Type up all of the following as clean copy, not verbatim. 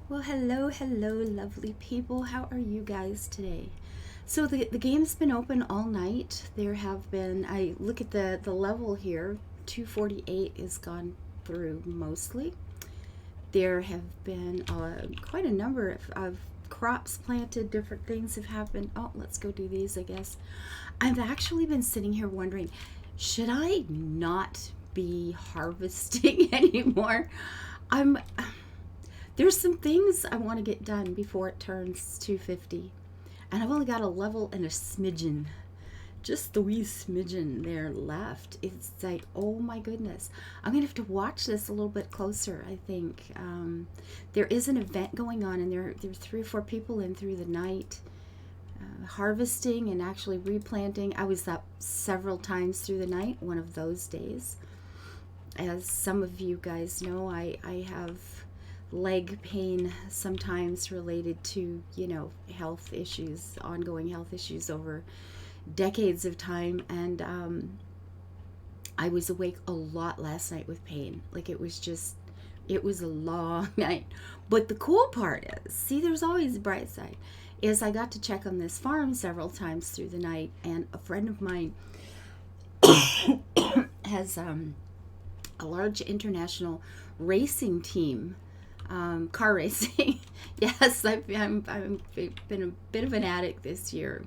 Well, hello, lovely people. How are you guys today? So the game's been open all night. There have been, I look at the level here, 248 is gone through mostly. There have been quite a number of crops planted, different things have happened. Oh, let's go do these, I guess. I've actually been sitting here wondering, should I not be harvesting anymore? I'm There's some things I want to get done before it turns 250. And I've only got a level and a smidgen. Just the wee smidgen there left. It's like, oh my goodness. I'm going to have to watch this a little bit closer, I think. There is an event going on, and there are 3 or 4 people in through the night harvesting and actually replanting. I was up several times through the night, one of those days. As some of you guys know, I have leg pain sometimes related to, health issues, ongoing health issues over decades of time. And I was awake a lot last night with pain. Like it was a long night. But the cool part is, see, there's always a bright side, is I got to check on this farm several times through the night. And a friend of mine has a large international racing team, car racing. Yes, I've been a bit of an addict this year.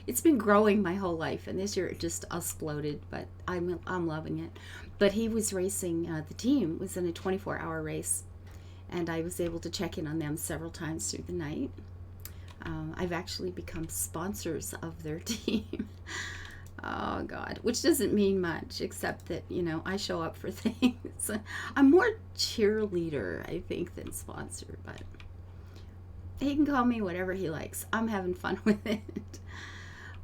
It's been growing my whole life, and this year it just exploded. But I'm loving it. But he was racing. The team was in a 24-hour race, and I was able to check in on them several times through the night. I've actually become sponsors of their team. Oh God, which doesn't mean much except that, I show up for things. I'm more cheerleader, I think, than sponsor, but he can call me whatever he likes. I'm having fun with it.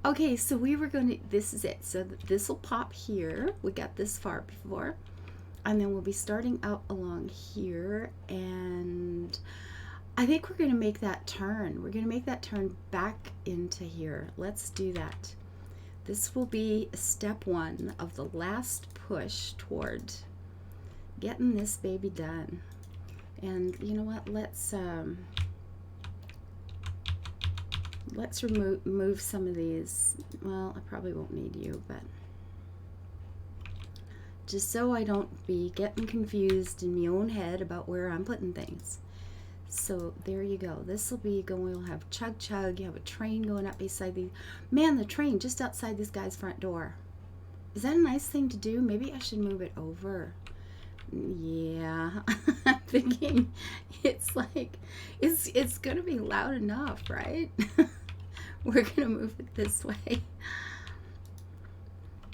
Okay, so this is it. So this will pop here. We got this far before. And then we'll be starting out along here, and I think we're going to make that turn. We're going to make that turn back into here. Let's do that. This will be step 1 of the last push toward getting this baby done. And you know what? Let's remove some of these. Well, I probably won't need you, but just so I don't be getting confused in my own head about where I'm putting things. So there you go. This will be going. We'll have chug chug. You have a train going up beside the the train just outside this guy's front door. Is that a nice thing to do? Maybe I should move it over. Yeah, I'm thinking it's like it's gonna be loud enough, right? We're gonna move it this way.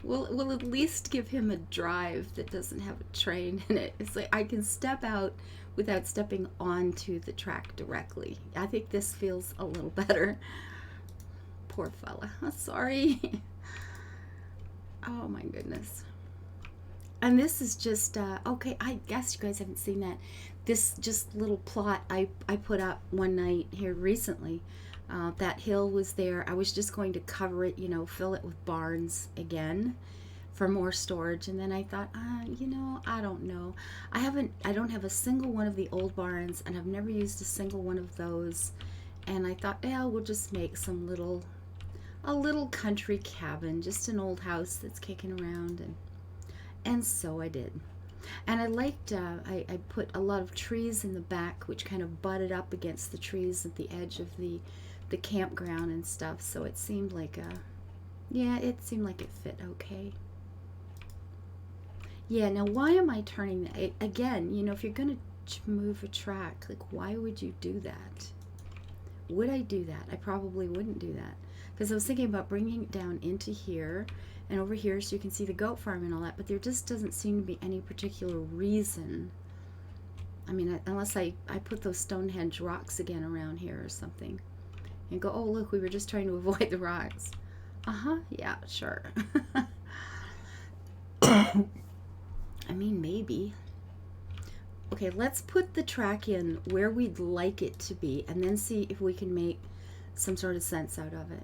We'll at least give him a drive that doesn't have a train in it. It's like I can step out without stepping onto the track directly. I think this feels a little better. Poor fella. Sorry. Oh my goodness. And this is just, okay, I guess you guys haven't seen that. This just little plot I put up one night here recently. That hill was there. I was just going to cover it, fill it with barns again for more storage. And then I thought, I don't know. I don't have a single one of the old barns, and I've never used a single one of those. And I thought, yeah, we'll just make a little country cabin, just an old house that's kicking around. And so I did. And I liked, I put a lot of trees in the back, which kind of butted up against the trees at the edge of the campground and stuff. So it seemed like it fit okay. Yeah, now why am I turning that? Again, if you're going to move a track, like why would you do that? Would I do that? I probably wouldn't do that. Because I was thinking about bringing it down into here and over here so you can see the goat farm and all that, but there just doesn't seem to be any particular reason. I mean, unless I put those Stonehenge rocks again around here or something. And go, oh look, we were just trying to avoid the rocks. Yeah, sure. I mean, maybe. Okay, let's put the track in where we'd like it to be, and then see if we can make some sort of sense out of it.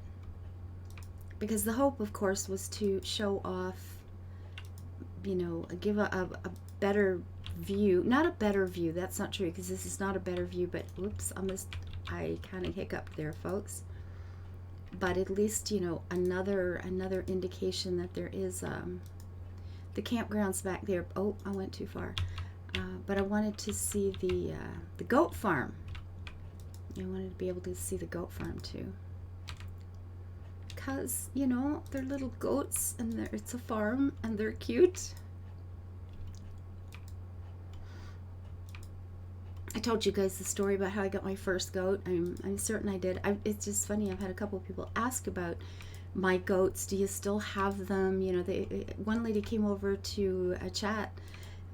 Because the hope, of course, was to show off, give a better view, not a better view, that's not true, because this is not a better view, but whoops, I kind of hiccuped there, folks. But at least, you know, another indication that there is the campground's back there. Oh, I went too far. But I wanted to see the goat farm. I wanted to be able to see the goat farm too. Because, you know, they're little goats and it's a farm and they're cute. I told you guys the story about how I got my first goat. I'm certain I did. It's just funny. I've had a couple of people ask about my goats. Do you still have them? You know, one lady came over to a chat,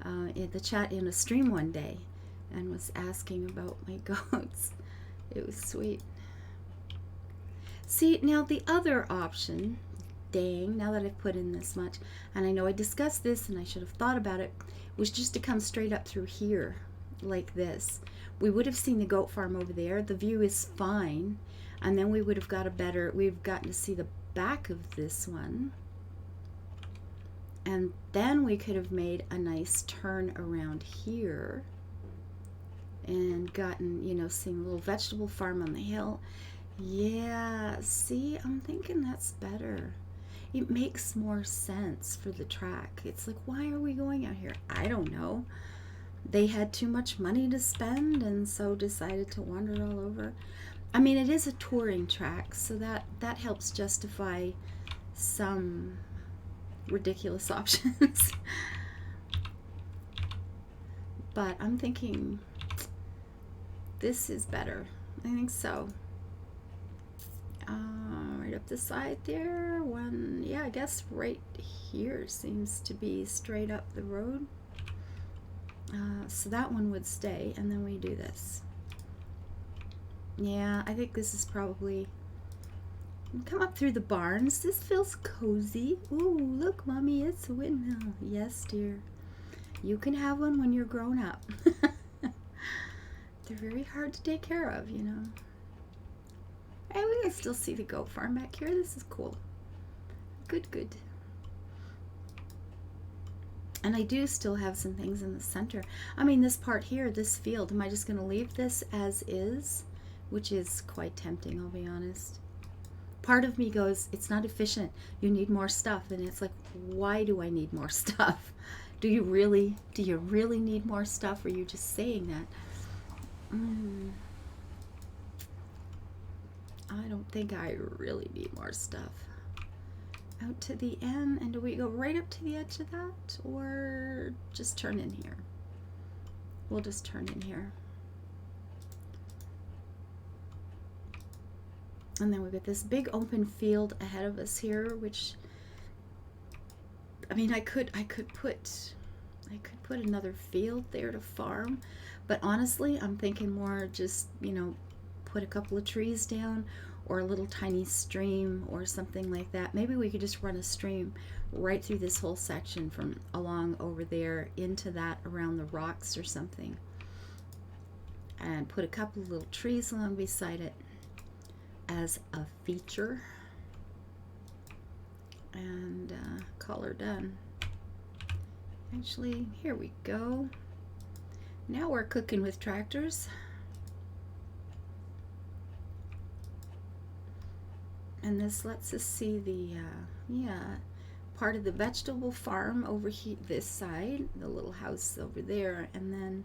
the chat in a stream one day, and was asking about my goats. It was sweet. See, now the other option, dang, now that I've put in this much, and I know I discussed this and I should have thought about it, was just to come straight up through here like this. We would have seen the goat farm over there. The view is fine, and then we would have got we've gotten to see the back of this one, and then we could have made a nice turn around here and gotten, you know, seeing a little vegetable farm on the hill. Yeah, see, I'm thinking that's better. It makes more sense for the track. It's like, why are we going out here? I don't know. They had too much money to spend and so decided to wander all over. I mean, it is a touring track, so that helps justify some ridiculous options. But I'm thinking this is better. I think so. Right up the side there. One, yeah, I guess right here seems to be straight up the road. So that one would stay, and then we do this. Yeah, I think this is probably... Come up through the barns. This feels cozy. Ooh, look, Mommy, it's a windmill. Yes, dear. You can have one when you're grown up. They're very hard to take care of, you know. And we can still see the goat farm back here. This is cool. Good, good. And I do still have some things in the center. I mean, this part here, this field, am I just going to leave this as is? Which is quite tempting, I'll be honest. Part of me goes, it's not efficient. You need more stuff. And it's like, why do I need more stuff? Do you really need more stuff? Or are you just saying that? I don't think I really need more stuff. Out to the end, and do we go right up to the edge of that, or just turn in here? We'll just turn in here. And then we've got this big open field ahead of us here, which, I mean, I could put another field there to farm, but honestly, I'm thinking more just, you know, put a couple of trees down, or a little tiny stream or something like that. Maybe we could just run a stream right through this whole section from along over there into that around the rocks or something, and put a couple of little trees along beside it as a feature, and call her done. Actually, here we go. Now we're cooking with tractors. And this lets us see the, part of the vegetable farm over here, this side, the little house over there, and then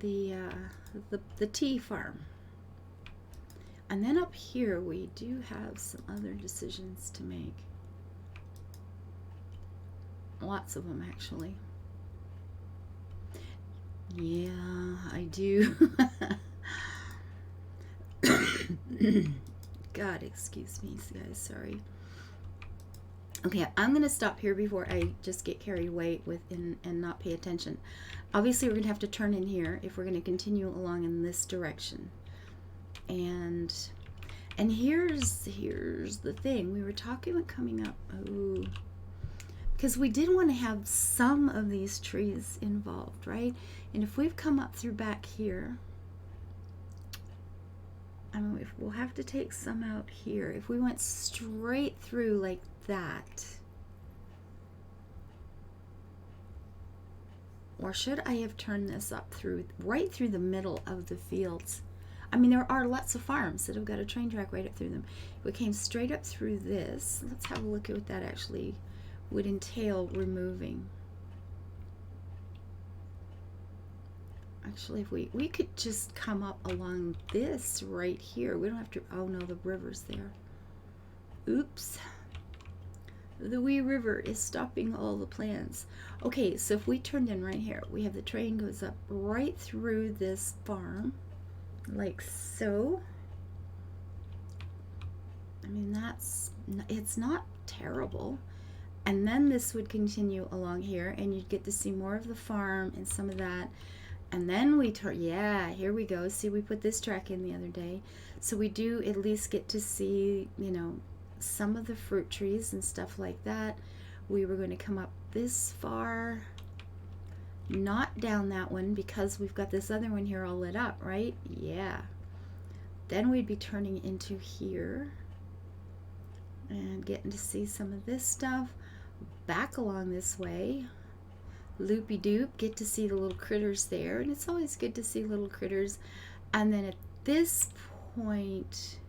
the tea farm. And then up here we do have some other decisions to make. Lots of them, actually. Yeah, I do. God, excuse me, guys, sorry. Okay, I'm going to stop here before I just get carried away with and not pay attention. Obviously, we're going to have to turn in here if we're going to continue along in this direction. And here's the thing. We were talking about coming up. Oh, because we did want to have some of these trees involved, right? And if we've come up through back here, I mean, we'll have to take some out here. If we went straight through like that, Or should I have turned this up through, right through the middle of the fields? I mean, there are lots of farms that have got a train track right up through them. If we came straight up through this, let's have a look at what that actually would entail removing. Actually, if we could just come up along this right here. We don't have to, oh no, the river's there. Oops. The wee river is stopping all the plans. Okay, so if we turned in right here, we have the train goes up right through this farm, like so. I mean, it's not terrible. And then this would continue along here, and you'd get to see more of the farm and some of that. And then we turn, yeah, here we go. See, we put this track in the other day. So we do at least get to see, you know, some of the fruit trees and stuff like that. We were going to come up this far, not down that one, because we've got this other one here all lit up, right? Yeah. Then we'd be turning into here and getting to see some of this stuff. Back along this way, loopy doop, get to see the little critters there, and it's always good to see little critters. And then at this point,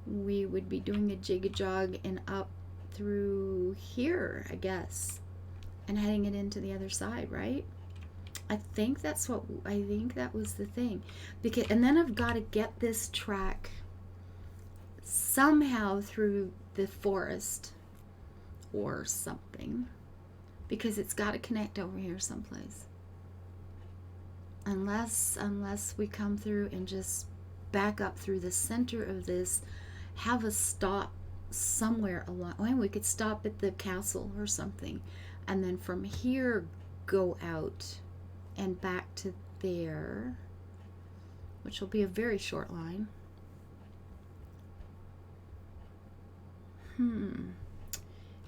we would be doing a jig-a-jog and up through here, I guess, and heading it into the other side, right? I think that was the thing. Because, and then I've got to get this track somehow through the forest or something, because it's got to connect over here someplace. Unless we come through and just back up through the center of this, have a stop somewhere along. Well, we could stop at the castle or something, and then from here go out and back to there, which will be a very short line.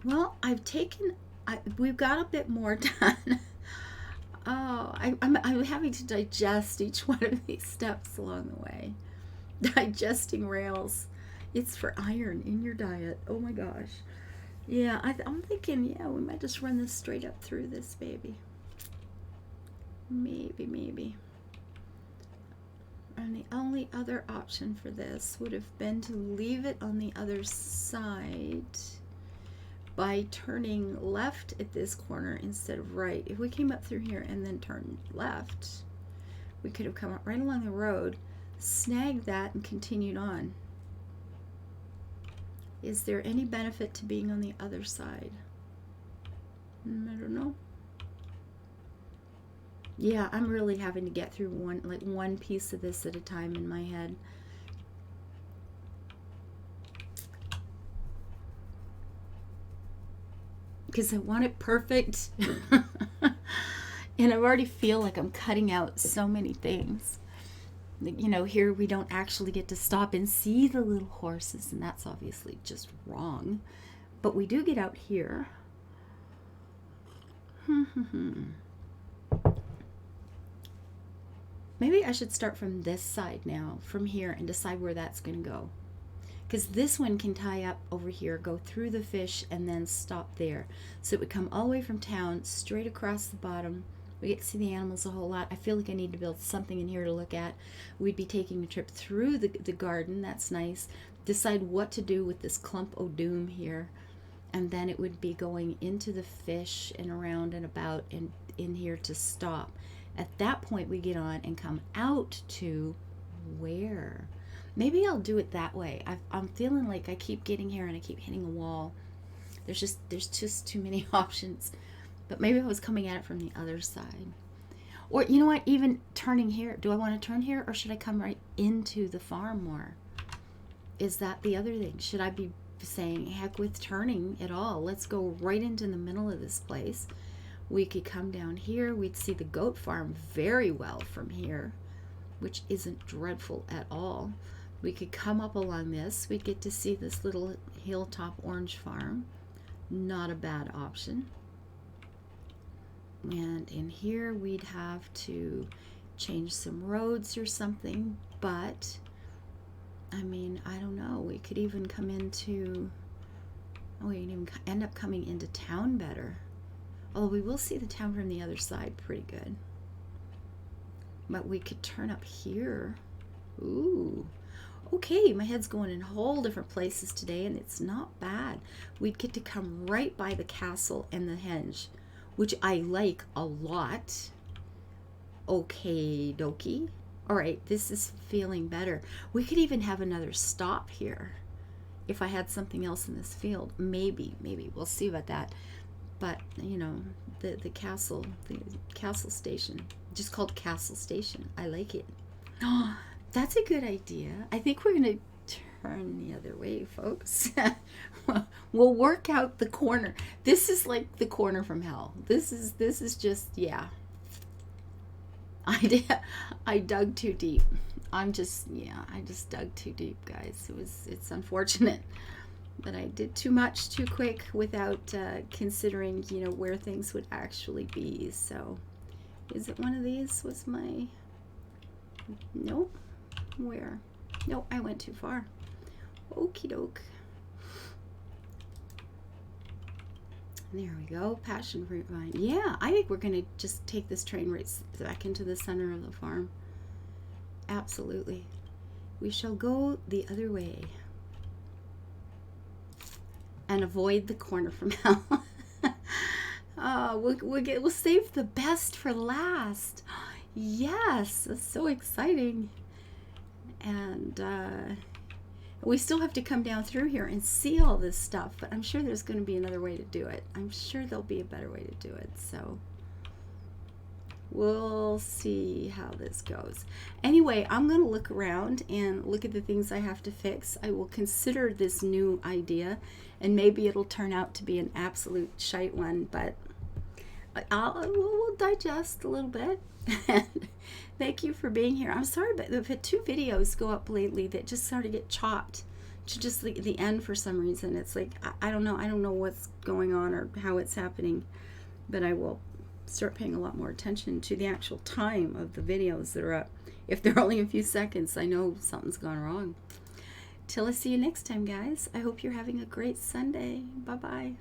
Well, we've got a bit more done. Oh, I'm having to digest each one of these steps along the way. Digesting rails. It's for iron in your diet. Oh my gosh. Yeah, I'm thinking, yeah, we might just run this straight up through this baby. Maybe. And the only other option for this would have been to leave it on the other side by turning left at this corner instead of right. If we came up through here and then turned left, we could have come up right along the road, snagged that, and continued on. Is there any benefit to being on the other side? I don't know. Yeah, I'm really having to get through one piece of this at a time in my head. Because I want it perfect. And I already feel like I'm cutting out so many things. You know, here we don't actually get to stop and see the little horses, and that's obviously just wrong. But we do get out here. Maybe I should start from this side now, from here, and decide where that's going to go. Because this one can tie up over here, go through the fish, and then stop there. So it would come all the way from town, straight across the bottom. We get to see the animals a whole lot. I feel like I need to build something in here to look at. We'd be taking a trip through the garden. That's nice. Decide what to do with this clump o' doom here. And then it would be going into the fish and around and about and in here to stop. At that point, we get on and come out to where? Maybe I'll do it that way. I'm feeling like I keep getting here and I keep hitting a wall. There's just too many options. But maybe I was coming at it from the other side. Or, you know what, even turning here. Do I want to turn here, or should I come right into the farm more? Is that the other thing? Should I be saying, heck with turning at all? Let's go right into the middle of this place. We could come down here. We'd see the goat farm very well from here, which isn't dreadful at all. We could come up along this. We'd get to see this little hilltop orange farm. Not a bad option. And in here we'd have to change some roads or something, but I mean, I don't know. We could even come into, we could even end up coming into town better. Although we will see the town from the other side pretty good. But we could turn up here. Ooh. Okay, my head's going in whole different places today, and it's not bad. We'd get to come right by the castle and the henge, which I like a lot. Okay, dokie. All right, this is feeling better. We could even have another stop here if I had something else in this field. Maybe. We'll see about that. But, you know, the castle station, just called Castle Station. I like it. Oh, that's a good idea. I think we're going to turn the other way, folks. We'll work out the corner. This is like the corner from hell. This is just, yeah. I dug too deep. I just dug too deep, guys. It's unfortunate that I did too much too quick without considering, you know, where things would actually be. So, is it one of these? Was my... Nope. Where? Nope, I went too far. Okie doke. There we go. Passion fruit vine. Yeah, I think we're going to just take this train right back into the center of the farm. Absolutely. We shall go the other way. And avoid the corner from hell. Oh, we'll save the best for last. Yes, that's so exciting. And we still have to come down through here and see all this stuff, but I'm sure there's going to be another way to do it. I'm sure there'll be a better way to do it. So we'll see how this goes. Anyway, I'm going to look around and look at the things I have to fix. I will consider this new idea, and maybe it'll turn out to be an absolute shite one, but we'll digest a little bit. Thank you for being here. I'm sorry, but I've had 2 videos go up lately that just sort of get chopped to just the end for some reason. It's like, I don't know what's going on or how it's happening, but I will start paying a lot more attention to the actual time of the videos that are up. If they're only a few seconds, I know something's gone wrong. Till I see you next time, guys, I hope you're having a great Sunday. Bye-bye.